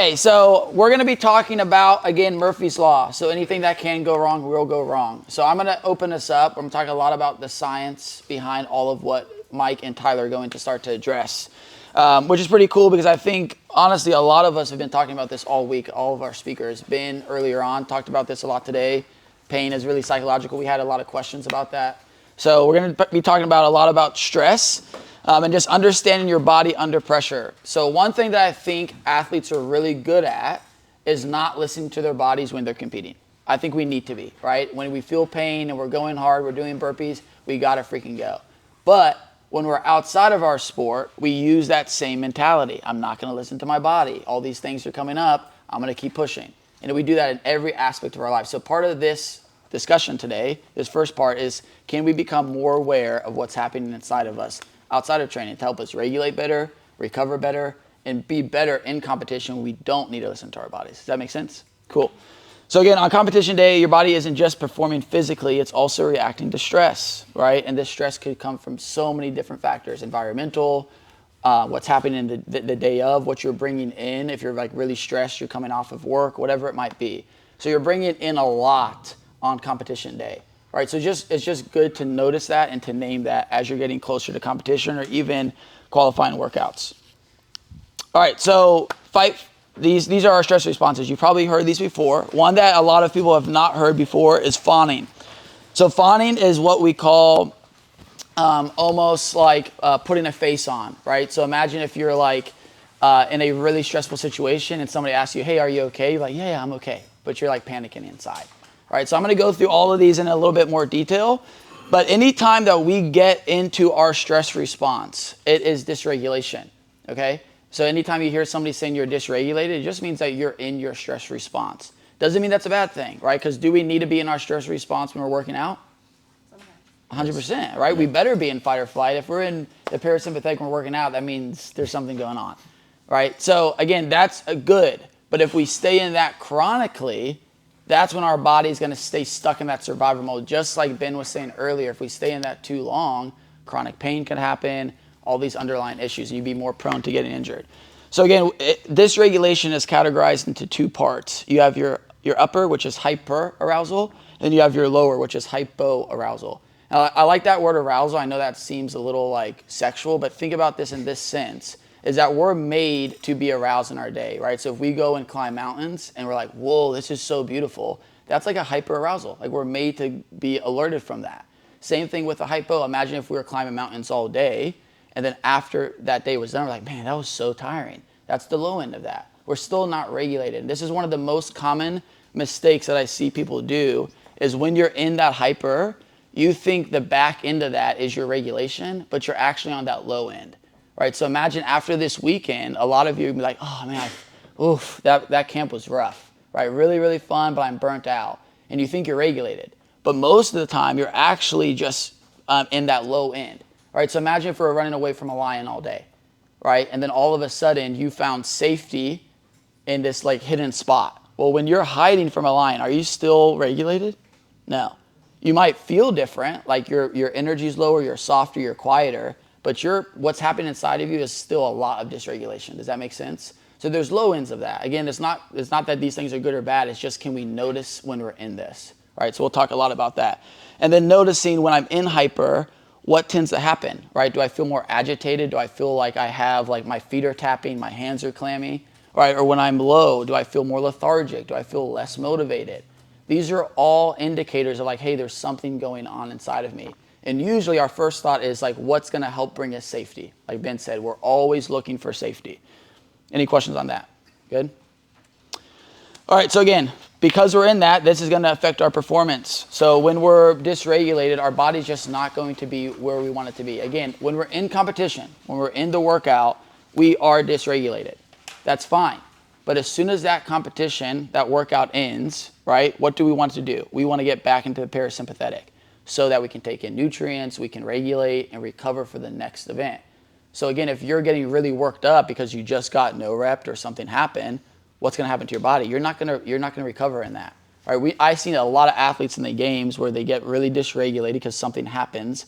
Okay, so we're going to be talking about, again, Murphy's Law. So anything that can go wrong will go wrong. So I'm going to open this up. I'm talking a lot about the science behind all of what Mike and Tyler are going to start to address, which is pretty cool because I think, honestly, a lot of us have been talking about this all week. All of our speakers, Ben earlier on, talked about this a lot today. Pain is really psychological. We had a lot of questions about that. So we're going to be talking about a lot about stress. And just understanding your body under pressure. So one thing that I think athletes are really good at is not listening to their bodies when they're competing. I think we need to be, right? When we feel pain and we're going hard, we're doing burpees, we gotta freaking go. But when we're outside of our sport, we use that same mentality. I'm not gonna listen to my body. All these things are coming up, I'm gonna keep pushing. And we do that in every aspect of our life. So part of this discussion today, this first part is, can we become more aware of what's happening inside of us outside of training to help us regulate better, recover better, and be better in competition? We don't need to listen to our bodies. Does that make sense? Cool. So again, on competition day, your body isn't just performing physically, it's also reacting to stress, right? And this stress could come from so many different factors: environmental, what's happening in the day of, what you're bringing in. If you're like really stressed, you're coming off of work, whatever it might be. So you're bringing in a lot on competition day. Right, so it's just good to notice that and to name that as you're getting closer to competition or even qualifying workouts. All right, so these are our stress responses. You've probably heard these before. One that a lot of people have not heard before is fawning. So fawning is what we call almost like putting a face on, right? So imagine if you're like in a really stressful situation and somebody asks you, hey, are you okay? You're like, yeah, I'm okay. But you're like panicking inside. All right, so I'm going to go through all of these in a little bit more detail, but anytime that we get into our stress response, it is dysregulation, okay? So anytime you hear somebody saying you're dysregulated, it just means that you're in your stress response. Doesn't mean that's a bad thing, right? Because do we need to be in our stress response when we're working out? 100%, right? We better be in fight or flight. If we're in the parasympathetic when we're working out, that means there's something going on, right? So again, that's good, but if we stay in that chronically, that's when our body is going to stay stuck in that survival mode. Just like Ben was saying earlier, if we stay in that too long, chronic pain can happen, all these underlying issues, and you'd be more prone to getting injured. So again, dysregulation is categorized into two parts. You have your upper, which is hyperarousal, and you have your lower, which is hypoarousal. Now, I like that word arousal. I know that seems a little like sexual, but think about this in this sense, is that we're made to be aroused in our day, right? So if we go and climb mountains and we're like, whoa, this is so beautiful, that's like a hyperarousal. Like we're made to be alerted from that. Same thing with the hypo. Imagine if we were climbing mountains all day and then after that day was done, we're like, man, that was so tiring. That's the low end of that. We're still not regulated. And this is one of the most common mistakes that I see people do is when you're in that hyper, you think the back end of that is your regulation, but you're actually on that low end. Right, so imagine after this weekend, a lot of you would be like, oh man, that camp was rough, right? Really, really fun, but I'm burnt out. And you think you're regulated. But most of the time, you're actually just in that low end, right? So imagine if we're running away from a lion all day, right? And then all of a sudden, you found safety in this like hidden spot. Well, when you're hiding from a lion, are you still regulated? No. You might feel different, like your energy's lower, you're softer, you're quieter, but what's happening inside of you is still a lot of dysregulation. Does that make sense? So there's low ends of that. Again, it's not that these things are good or bad. It's just, can we notice when we're in this, right? So we'll talk a lot about that. And then noticing when I'm in hyper, what tends to happen, right? Do I feel more agitated? Do I feel like I have, like my feet are tapping, my hands are clammy, right? Or when I'm low, do I feel more lethargic? Do I feel less motivated? These are all indicators of like, hey, there's something going on inside of me. And usually our first thought is like, what's going to help bring us safety? Like Ben said, we're always looking for safety. Any questions on that? Good? All right, so again, because we're in that, this is going to affect our performance. So when we're dysregulated, our body's just not going to be where we want it to be. Again, when we're in competition, when we're in the workout, we are dysregulated. That's fine. But as soon as that competition, that workout ends, right, what do we want to do? We want to get back into the parasympathetic, so that we can take in nutrients, we can regulate and recover for the next event. So again, if you're getting really worked up because you just got no rep or something happened, what's going to happen to your body? You're not going to recover in that. All right, I've seen a lot of athletes in the games where they get really dysregulated because something happens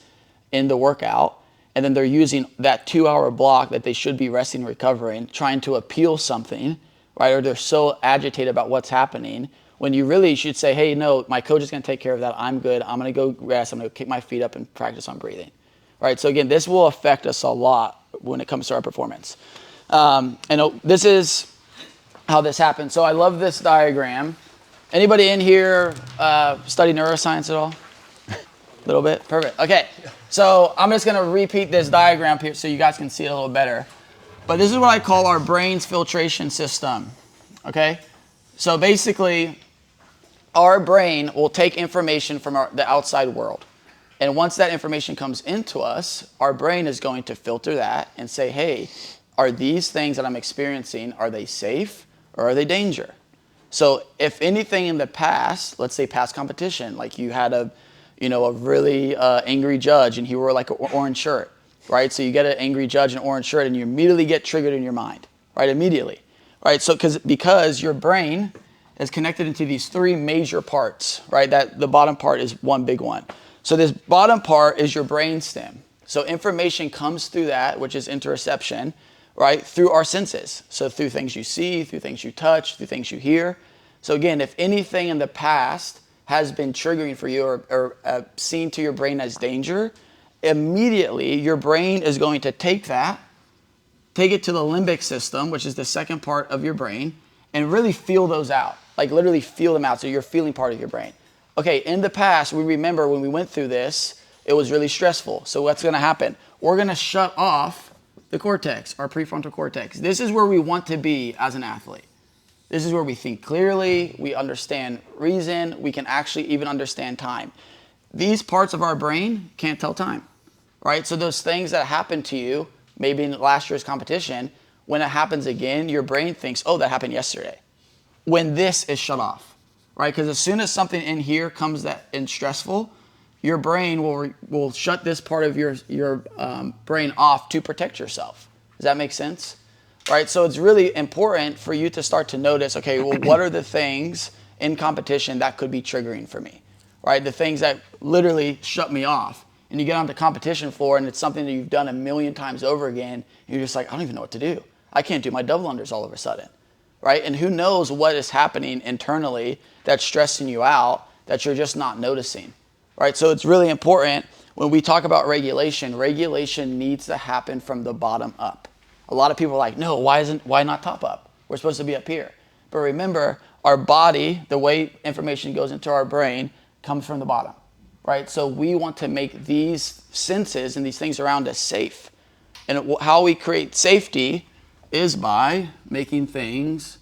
in the workout, and then they're using that 2-hour block that they should be resting and recovering, trying to appeal something, right? Or they're so agitated about what's happening when you really should say, hey, no, my coach is going to take care of that. I'm good. I'm going to go rest. I'm going to kick my feet up and practice on breathing, right? So again, this will affect us a lot when it comes to our performance. And this is how this happens. So I love this diagram. Anybody in here study neuroscience at all? A little bit? Perfect. Okay. So I'm just going to repeat this diagram here so you guys can see it a little better. But this is what I call our brain's filtration system. Okay? So basically, our brain will take information from the outside world. And once that information comes into us, our brain is going to filter that and say, hey, are these things that I'm experiencing, are they safe or are they danger? So if anything in the past, let's say past competition, like you had a really angry judge and he wore like an orange shirt, right? So you get an angry judge in an orange shirt and you immediately get triggered in your mind, right? Immediately, right? So because your brain is connected into these three major parts, right? That the bottom part is one big one. So this bottom part is your brain stem. So information comes through that, which is interoception, right? Through our senses. So through things you see, through things you touch, through things you hear. So again, if anything in the past has been triggering for you or seen to your brain as danger, immediately your brain is going to take it to the limbic system, which is the second part of your brain, and really feel those out. Like literally feel them out. So you're feeling part of your brain. Okay, in the past, we remember when we went through this, it was really stressful. So what's going to happen? We're going to shut off the cortex, our prefrontal cortex. This is where we want to be as an athlete. This is where we think clearly, we understand reason, we can actually even understand time. These parts of our brain can't tell time, right? So those things that happened to you, maybe in last year's competition, when it happens again, your brain thinks, oh, that happened yesterday. When this is shut off, right? Because as soon as something in here comes that in stressful, your brain will shut this part of your brain off to protect yourself. Does that make sense? Right? So it's really important for you to start to notice, okay, well, what are the things in competition that could be triggering for me, right? The things that literally shut me off. And you get on the competition floor and it's something that you've done a million times over again. And you're just like, I don't even know what to do. I can't do my double unders all of a sudden, right? And who knows what is happening internally that's stressing you out that you're just not noticing, right? So it's really important when we talk about regulation needs to happen from the bottom up. A lot of people are like, no, why not top up? We're supposed to be up here. But remember, our body, the way information goes into our brain, comes from the bottom, right? So we want to make these senses and these things around us safe. And how we create safety is by making things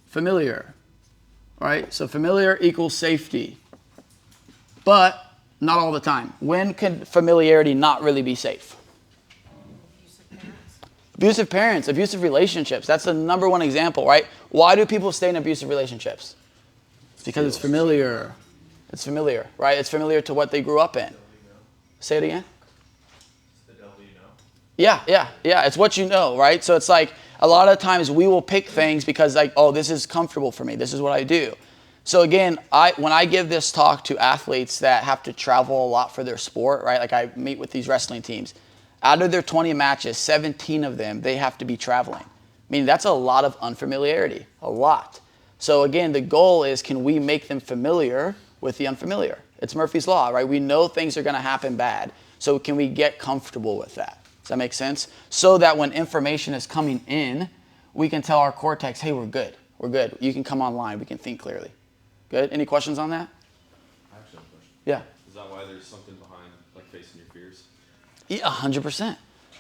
familiar, right? So familiar equals safety. But not all the time. When can familiarity not really be safe? Abusive parents, abusive relationships. That's the number one example, right? Why do people stay in abusive relationships? It's because it's familiar. It's familiar, right? It's familiar to what they grew up in. Say it again. It's the devil you know. Yeah. It's what you know, right? So it's like a lot of times we will pick things because like, oh, this is comfortable for me. This is what I do. So again, when I give this talk to athletes that have to travel a lot for their sport, right? Like I meet with these wrestling teams. Out of their 20 matches, 17 of them, they have to be traveling. I mean, that's a lot of unfamiliarity, a lot. So again, the goal is, can we make them familiar with the unfamiliar? It's Murphy's Law, right? We know things are going to happen bad. So can we get comfortable with that? Does that make sense? So that when information is coming in, we can tell our cortex, hey, we're good. We're good. You can come online. We can think clearly. Good? Any questions on that? I actually have a question. Yeah. Is that why there's something behind like facing your fears? Yeah, 100%.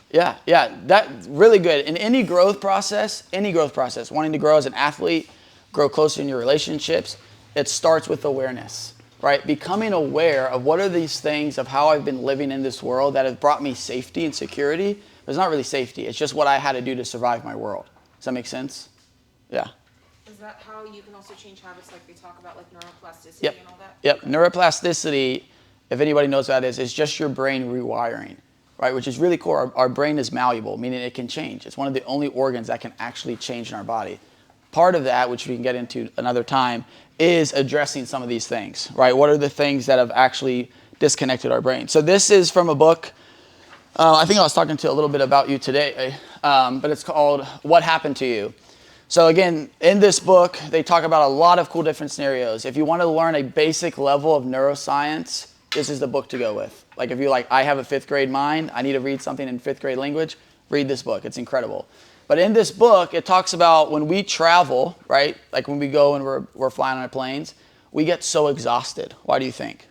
Yeah, that's really good. In any growth process, wanting to grow as an athlete, grow closer in your relationships, it starts with awareness, right? Becoming aware of what are these things of how I've been living in this world that have brought me safety and security. But it's not really safety. It's just what I had to do to survive my world. Does that make sense? Yeah. Is that how you can also change habits like they talk about, like neuroplasticity Yep. and all that? Yep. Neuroplasticity, if anybody knows what that is just your brain rewiring, right? Which is really cool. Our brain is malleable, meaning it can change. It's one of the only organs that can actually change in our body. Part of that, which we can get into another time, is addressing some of these things, right? What are the things that have actually disconnected our brain? So this is from a book. I think I was talking to a little bit about you today, but it's called What Happened to You? So again, in this book, they talk about a lot of cool different scenarios. If you want to learn a basic level of neuroscience, this is the book to go with. Like if you're like, I have a 5th grade mind, I need to read something in 5th grade language, read this book. It's incredible. But in this book, it talks about when we travel, right? Like when we go and we're flying on planes, we get so exhausted. Why do you think?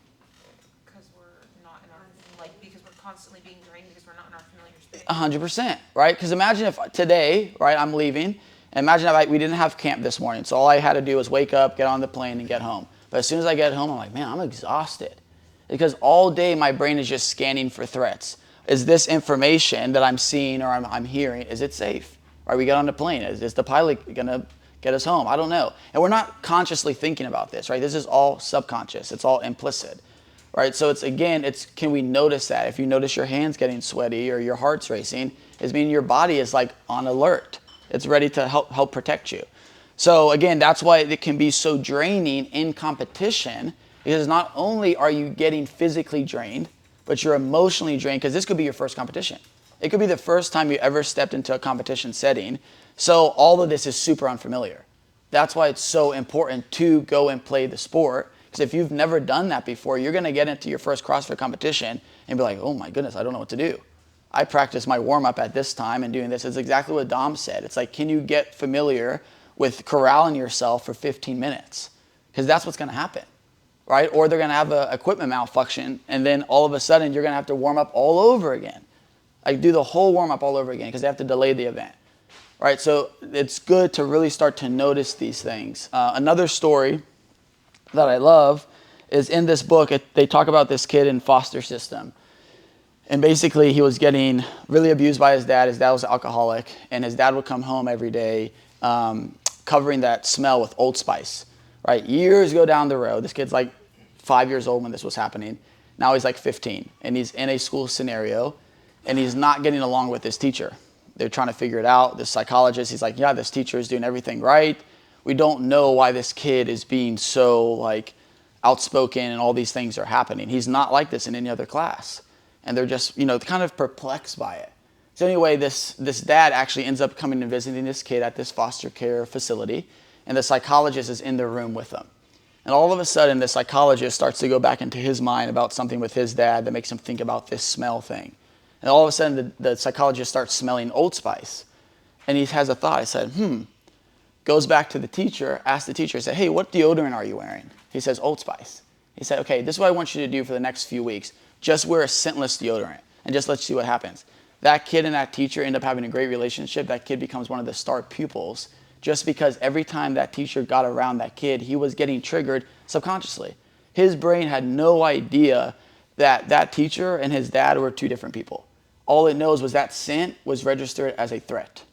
Because we're not in our, because we're constantly being drained because we're not in our familiar space. 100%, right? Because imagine if today, right, I'm leaving, and imagine if we didn't have camp this morning. So all I had to do was wake up, get on the plane, and get home. But as soon as I get home, I'm like, man, I'm exhausted. Because all day my brain is just scanning for threats. Is this information that I'm seeing or I'm hearing, is it safe? Right, we get on the plane. Is the pilot going to get us home? I don't know. And we're not consciously thinking about this, right? This is all subconscious. It's all implicit, right? So it's can we notice that? If you notice your hands getting sweaty or your heart's racing, it's meaning your body is like on alert. It's ready to help protect you. So again, that's why it can be so draining in competition, because not only are you getting physically drained, but you're emotionally drained, because this could be your first competition. It could be the first time you ever stepped into a competition setting. So all of this is super unfamiliar. That's why it's so important to go and play the sport. Because if you've never done that before, you're going to get into your first CrossFit competition and be like, oh my goodness, I don't know what to do. I practice my warm-up at this time and doing this. It's exactly what Dom said. It's like, can you get familiar with corralling yourself for 15 minutes? Because that's what's going to happen, right? Or they're going to have an equipment malfunction, and then all of a sudden you're going to have to warm up all over again. Like do the whole warm-up all over again because they have to delay the event, right? So it's good to really start to notice these things. Another story that I love is in this book. They talk about this kid in foster system. And basically, he was getting really abused by his dad. His dad was an alcoholic, and his dad would come home every day covering that smell with Old Spice, right? Years ago down the road, this kid's like 5 years old when this was happening. Now he's like 15, and he's in a school scenario, and he's not getting along with his teacher. They're trying to figure it out. The psychologist, he's like, yeah, this teacher is doing everything right. We don't know why this kid is being so like outspoken and all these things are happening. He's not like this in any other class. And they're just, kind of perplexed by it. So anyway, this dad actually ends up coming and visiting this kid at this foster care facility, and the psychologist is in the room with them. And all of a sudden, the psychologist starts to go back into his mind about something with his dad that makes him think about this smell thing. And all of a sudden, the psychologist starts smelling Old Spice. And he has a thought. I said, goes back to the teacher, asks the teacher, said, hey, what deodorant are you wearing? He says, Old Spice. He said, okay, this is what I want you to do for the next few weeks. Just wear a scentless deodorant and just let's see what happens. That kid and that teacher end up having a great relationship. That kid becomes one of the star pupils just because every time that teacher got around that kid, he was getting triggered subconsciously. His brain had no idea that that teacher and his dad were two different people. All it knows was that scent was registered as a threat.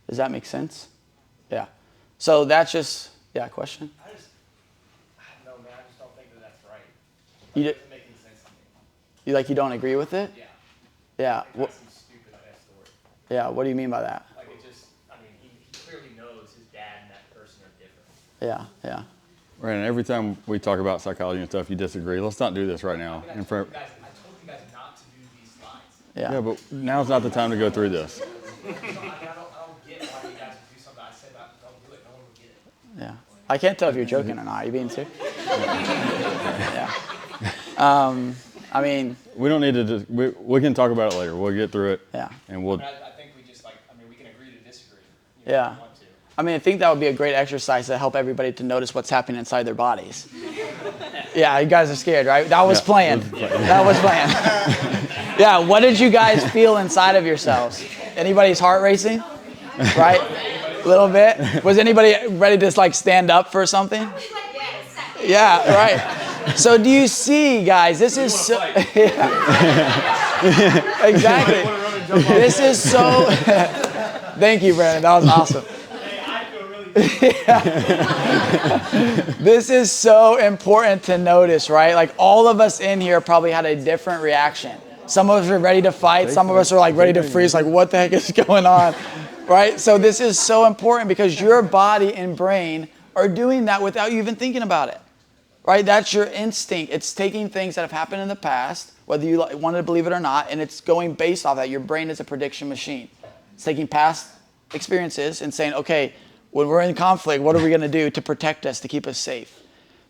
Does that make sense? Yeah. So that's just, question? I don't know, man. I just don't think that that's right. You It d- doesn't make any sense to me. you don't agree with it? Yeah. Yeah. Like, that's some stupid ass story. Yeah. What do you mean by that? Like he clearly knows his dad and that person are different. Yeah. Brandon, every time we talk about psychology and stuff, you disagree. Let's not do this right now. I told you guys not to do these slides. Yeah. Yeah, but now's not the time to go through this. So I don't get why you guys would do something I said about don't do it. No one would get it. Yeah. I can't tell if you're joking or not. Are you being serious? Yeah. I mean, We don't need to just, we can talk about it later. We'll get through it. Yeah. And we'll, But I think we just we can agree to disagree. Yeah. If we want to. I think that would be a great exercise to help everybody to notice what's happening inside their bodies. Yeah, you guys are scared, right? That was Yeah, planned. That was planned. Yeah, what did you guys feel inside of yourselves? Anybody's heart racing? Right? A little bit? Was anybody ready to stand up for something? Yeah, right. So do you see, guys, this is so... Yeah. Exactly. This is so... Thank you, Brandon. That was awesome. This is so important to notice, right? Like all of us in here probably had a different reaction. Some of us were ready to fight. Some of us are ready to freeze. What the heck is going on? Right? So this is so important because your body and brain are doing that without you even thinking about it. Right? That's your instinct. It's taking things that have happened in the past, whether you want to believe it or not, and it's going based off that. Your brain is a prediction machine. It's taking past experiences and saying, okay, When we're in conflict, what are we going to do to protect us, to keep us safe?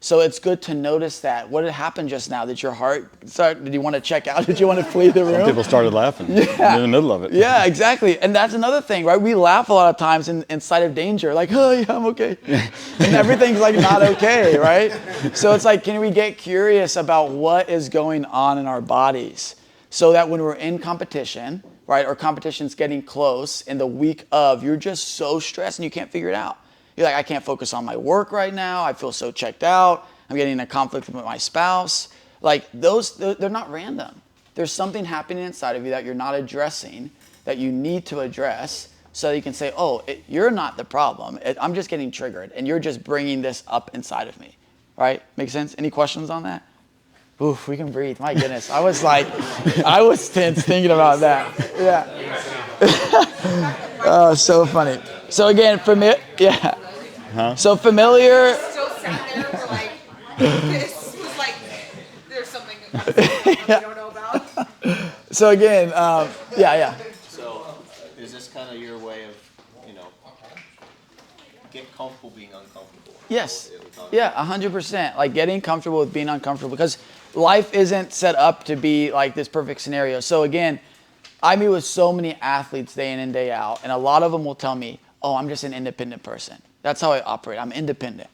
So it's good to notice that. What had happened just now? Did your heart start? Did you want to check out? Did you want to flee the room? Some people started laughing in the middle of it. Yeah, exactly. And that's another thing, right? We laugh a lot of times in sight of danger, like, oh, yeah, I'm okay. And everything's like not okay, right? So it's like, can we get curious about what is going on in our bodies so that when we're in competition, right, or competition's getting close in the week of, you're just so stressed and you can't figure it out. You're like, I can't focus on my work right now. I feel so checked out. I'm getting in a conflict with my spouse. Like they're not random. There's something happening inside of you that you're not addressing, that you need to address so that you can say, oh, you're not the problem. I'm just getting triggered and you're just bringing this up inside of me, right? Make sense? Any questions on that? Oof, we can breathe. My goodness. I was tense thinking about that. Yeah. So funny. So again, yeah. Huh? So familiar. Still sat there for like, this was like, there's something that we don't know about. So again, yeah. So, is this kind of your way of, get comfortable being uncomfortable? Yes. Yeah, 100%. Like getting comfortable with being uncomfortable, because life isn't set up to be like this perfect scenario. So again, I meet with so many athletes day in and day out, and a lot of them will tell me, oh, I'm just an independent person. That's how I operate. I'm independent.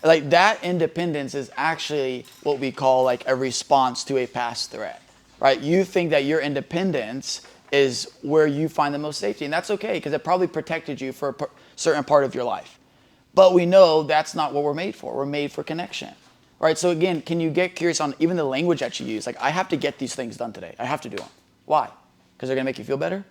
Like that independence is actually what we call like a response to a past threat, right? You think that your independence is where you find the most safety, and that's okay because it probably protected you for a certain part of your life. But we know that's not what we're made for. We're made for connection, right? So again, can you get curious on even the language that you use? Like, I have to get these things done today. I have to do them. Why? Because they're gonna make you feel better?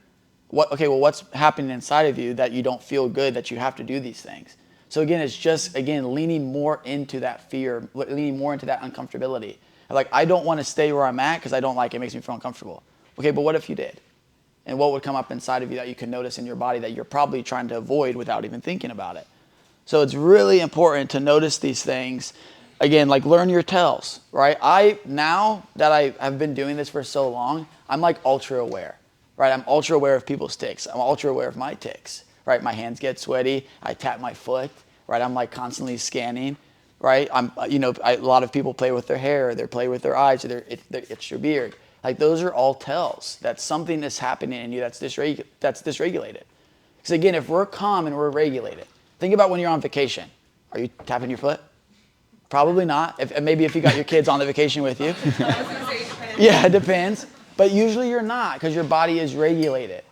What's happening inside of you that you don't feel good that you have to do these things? So again, it's just, leaning more into that fear, leaning more into that uncomfortability. Like, I don't want to stay where I'm at because I don't like it. It makes me feel uncomfortable. Okay, but what if you did? And what would come up inside of you that you can notice in your body that you're probably trying to avoid without even thinking about it? So it's really important to notice these things. Again, like learn your tells, right? Now that I have been doing this for so long, I'm like ultra aware, right? I'm ultra aware of people's tics. I'm ultra aware of my tics, right? My hands get sweaty. I tap my foot, right? I'm like constantly scanning, right? A lot of people play with their hair, or they play with their eyes, or it's your beard. Like those are all tells that something is happening in you that's dysregulated. Because again, if we're calm and we're regulated, think about when you're on vacation. Are you tapping your foot? Probably not. Maybe if you got your kids on the vacation with you. Yeah, it depends. But usually you're not because your body is regulated.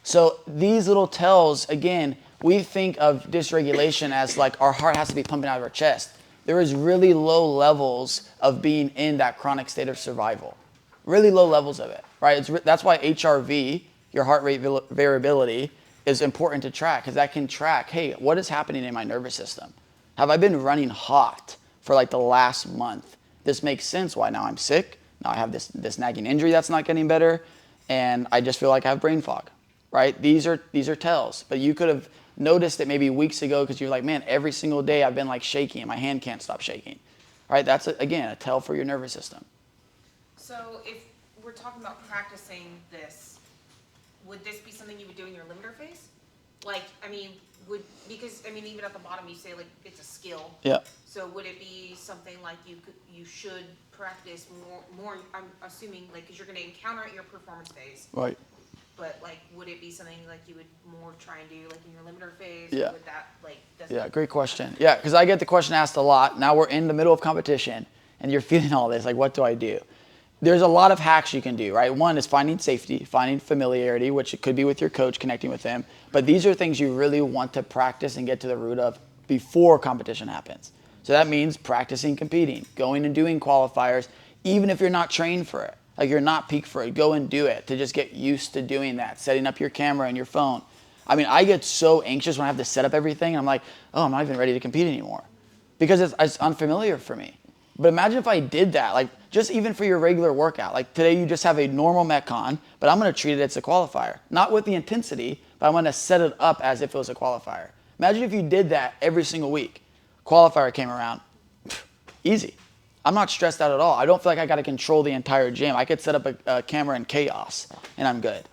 So these little tells, again, we think of dysregulation as like our heart has to be pumping out of our chest. There is really low levels of being in that chronic state of survival. Really low levels of it, right? That's why HRV, your heart rate variability, is important to track because that can track, hey, what is happening in my nervous system? Have I been running hot for like the last month? This makes sense why now I'm sick. Now I have this nagging injury that's not getting better, and I just feel like I have brain fog, right? These are tells, but you could have noticed it maybe weeks ago because you're like, man, every single day I've been like shaking and my hand can't stop shaking, right? That's, again, a tell for your nervous system. So if we're talking about practicing this, would this be something you would do in your limiter phase? Like, because even at the bottom you say like it's a skill. Yeah. So would it be something like you should practice more? I'm assuming like because you're going to encounter it in your performance phase. Right. But like, would it be something like you would more try and do like in your limiter phase? Yeah. Or would that like? Yeah, great question. Yeah, because I get the question asked a lot. Now we're in the middle of competition and you're feeling all this. Like, what do I do? There's a lot of hacks you can do, right? One is finding safety, finding familiarity, which it could be with your coach, connecting with them. But these are things you really want to practice and get to the root of before competition happens. So that means practicing competing, going and doing qualifiers, even if you're not trained for it. Like you're not peaked for it, go and do it to just get used to doing that, setting up your camera and your phone. I get so anxious when I have to set up everything. And I'm like, oh, I'm not even ready to compete anymore because it's unfamiliar for me. But imagine if I did that, like just even for your regular workout. Like today you just have a normal Metcon, but I'm going to treat it as a qualifier. Not with the intensity, but I'm going to set it up as if it was a qualifier. Imagine if you did that every single week. Qualifier came around, easy. I'm not stressed out at all. I don't feel like I got to control the entire gym. I could set up a camera in chaos and I'm good.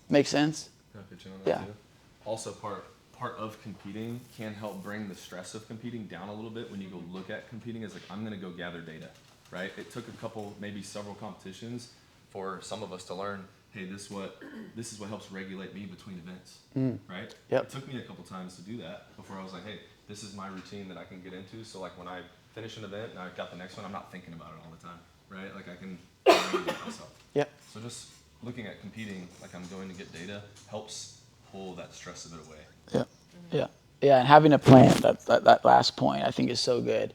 Make sense? Can I pitch in on that Yeah. too? Also, part part of competing can help bring the stress of competing down a little bit when you go look at competing as like, I'm gonna go gather data, right? It took a couple, maybe several competitions for some of us to learn, hey, this is what helps regulate me between events, right? Yep. It took me a couple times to do that before I was like, hey, this is my routine that I can get into. So like when I finish an event and I've got the next one, I'm not thinking about it all the time, right? Like I can regulate myself. Yep. So just looking at competing, like I'm going to get data, helps pull that stress of it away. Yeah, yeah, yeah. And having a plan, that last point, I think is so good,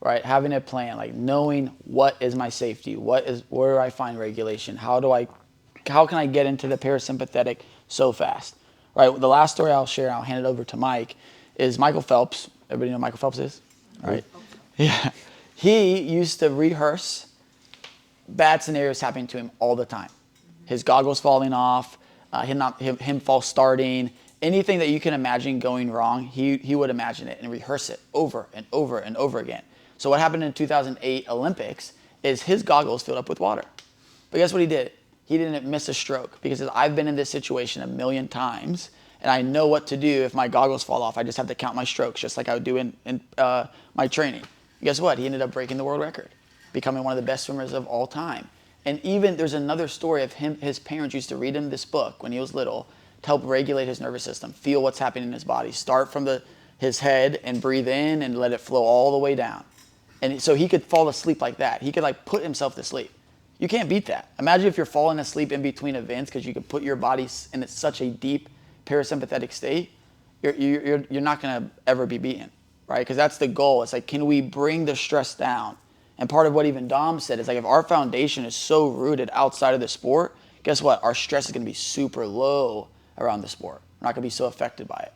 right? Having a plan, like knowing what is my safety, where do I find regulation, how can I get into the parasympathetic so fast, right? The last story I'll share, and I'll hand it over to Mike, is Michael Phelps. Everybody know who Michael Phelps is, right? Yeah, he used to rehearse bad scenarios happening to him all the time. His goggles falling off, him false starting, anything that you can imagine going wrong, he would imagine it and rehearse it over and over and over again. So what happened in 2008 Olympics is his goggles filled up with water. But guess what he did? He didn't miss a stroke because I've been in this situation a million times and I know what to do if my goggles fall off. I just have to count my strokes just like I would do in my training. And guess what? He ended up breaking the world record, becoming one of the best swimmers of all time. And even there's another story of his parents used to read him this book when he was little to help regulate his nervous system, feel what's happening in his body, start from his head and breathe in and let it flow all the way down. And so he could fall asleep like that. He could like put himself to sleep. You can't beat that. Imagine if you're falling asleep in between events because you could put your body in such a deep parasympathetic state. You're not gonna ever be beaten, right? Because that's the goal. It's like, can we bring the stress down? And part of what even Dom said is like, if our foundation is so rooted outside of the sport, guess what? Our stress is gonna be super low around the sport. We're not gonna be so affected by it.